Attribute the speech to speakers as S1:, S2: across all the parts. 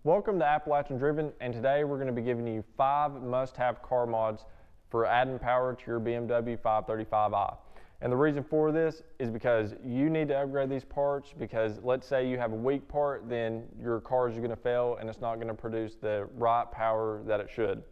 S1: Welcome to Appalachian Driven, and today we're going to be giving you 5 must-have car mods for adding power to your BMW 535i. And the reason for this is because you need to upgrade these parts, because let's say you have a weak part, then your car is going to fail and it's not going to produce the right power that it should.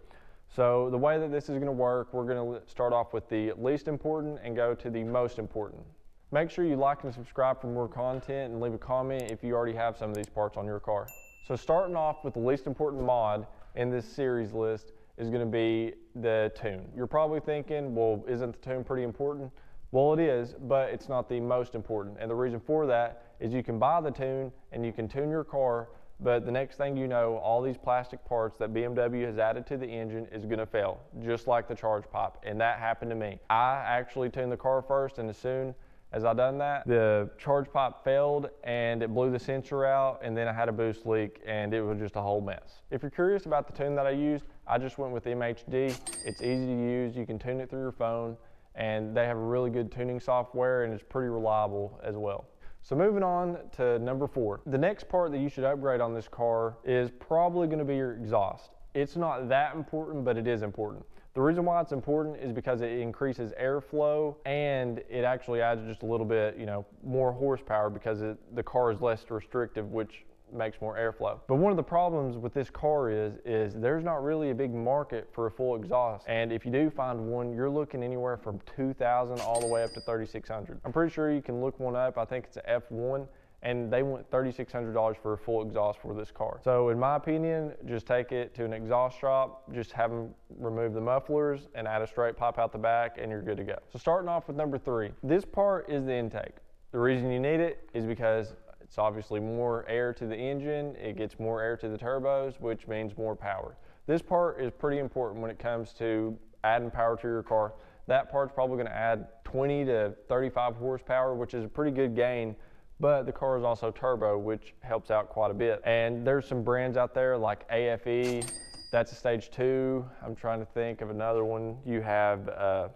S1: So the way that this is going to work, we're going to start off with the least important and go to the most important. Make sure you like and subscribe for more content and leave a comment if you already have some of these parts on your car. So starting off with the least important mod in this series list is going to be the tune. You're probably thinking, well, isn't the tune pretty important? Well, it is, but it's not the most important. And the reason for that is you can buy the tune and you can tune your car, but the next thing you know, all these plastic parts that BMW has added to the engine is going to fail, just like the charge pipe. And that happened to me. I actually tuned the car first, and as soon as I done that, the charge pipe failed and it blew the sensor out, and then I had a boost leak and it was just a whole mess. If you're curious about the tune that I used, I just went with MHD. It's easy to use. You can tune it through your phone, and they have a really good tuning software, and it's pretty reliable as well. So moving on to number 4. The next part that you should upgrade on this car is probably going to be your exhaust. It's not that important, but it is important. The reason why it's important is because it increases airflow, and it actually adds just a little bit, more horsepower, because the car is less restrictive, which makes more airflow. But one of the problems with this car is there's not really a big market for a full exhaust. And if you do find one, you're looking anywhere from $2,000 all the way up to $3,600. I'm pretty sure you can look one up. I think it's an F1. And they want $3,600 for a full exhaust for this car. So in my opinion, just take it to an exhaust shop, just have them remove the mufflers and add a straight pipe out the back, and you're good to go. So starting off with number 3, this part is the intake. The reason you need it is because it's obviously more air to the engine, it gets more air to the turbos, which means more power. This part is pretty important when it comes to adding power to your car. That part's probably gonna add 20 to 35 horsepower, which is a pretty good gain. But the car is also turbo, which helps out quite a bit. And there's some brands out there like AFE, that's a stage 2. I'm trying to think of another one. You have,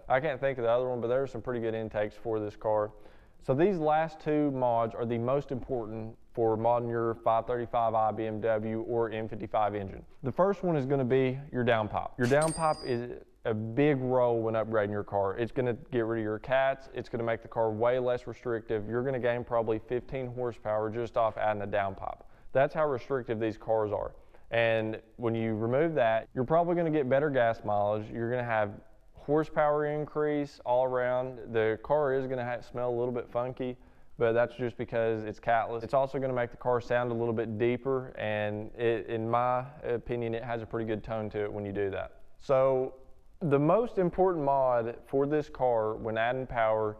S1: I can't think of the other one, but there are some pretty good intakes for this car. So these last 2 mods are the most important for modding your 535i BMW or N55 engine. The first one is going to be your downpipe. Your downpipe is a big role when upgrading your car. It's going to get rid of your cats. It's going to make the car way less restrictive. You're going to gain probably 15 horsepower just off adding a downpipe. That's how restrictive these cars are. And when you remove that, you're probably going to get better gas mileage. You're going to have horsepower increase all around. The car is going to smell a little bit funky, but that's just because it's catless. It's also going to make the car sound a little bit deeper, and in my opinion, it has a pretty good tone to it when you do that. So the most important mod for this car when adding power,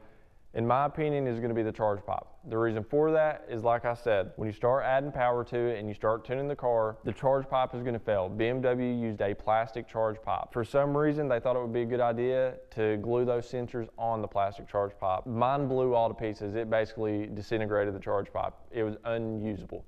S1: in my opinion, is going to be the charge pipe. The reason for that is, like I said, when you start adding power to it and you start tuning the car, the charge pipe is going to fail. BMW used a plastic charge pipe. For some reason, they thought it would be a good idea to glue those sensors on the plastic charge pipe. Mine blew all to pieces. It basically disintegrated the charge pipe. It was unusable.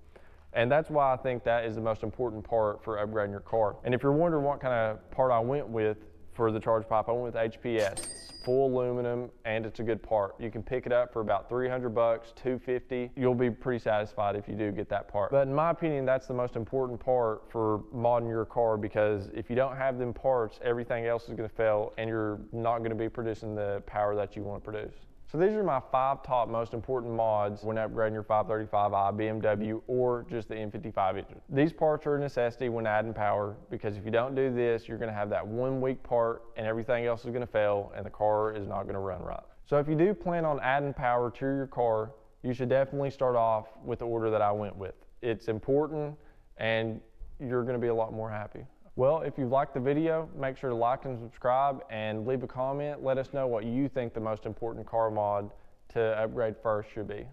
S1: And that's why I think that is the most important part for upgrading your car. And if you're wondering what kind of part I went with for the charge pipe, I went with HPS. It's full aluminum, and it's a good part. You can pick it up for about $300, $250. You'll be pretty satisfied if you do get that part. But in my opinion, that's the most important part for modding your car, because if you don't have them parts, everything else is going to fail, and you're not going to be producing the power that you want to produce. So these are my 5 top most important mods when upgrading your 535i BMW or just the N55 engine. These parts are a necessity when adding power, because if you don't do this, you're going to have that one weak part and everything else is going to fail, and the car is not going to run right. So if you do plan on adding power to your car, you should definitely start off with the order that I went with. It's important, and you're going to be a lot more happy. Well, if you've liked the video, make sure to like and subscribe and leave a comment. Let us know what you think the most important car mod to upgrade first should be.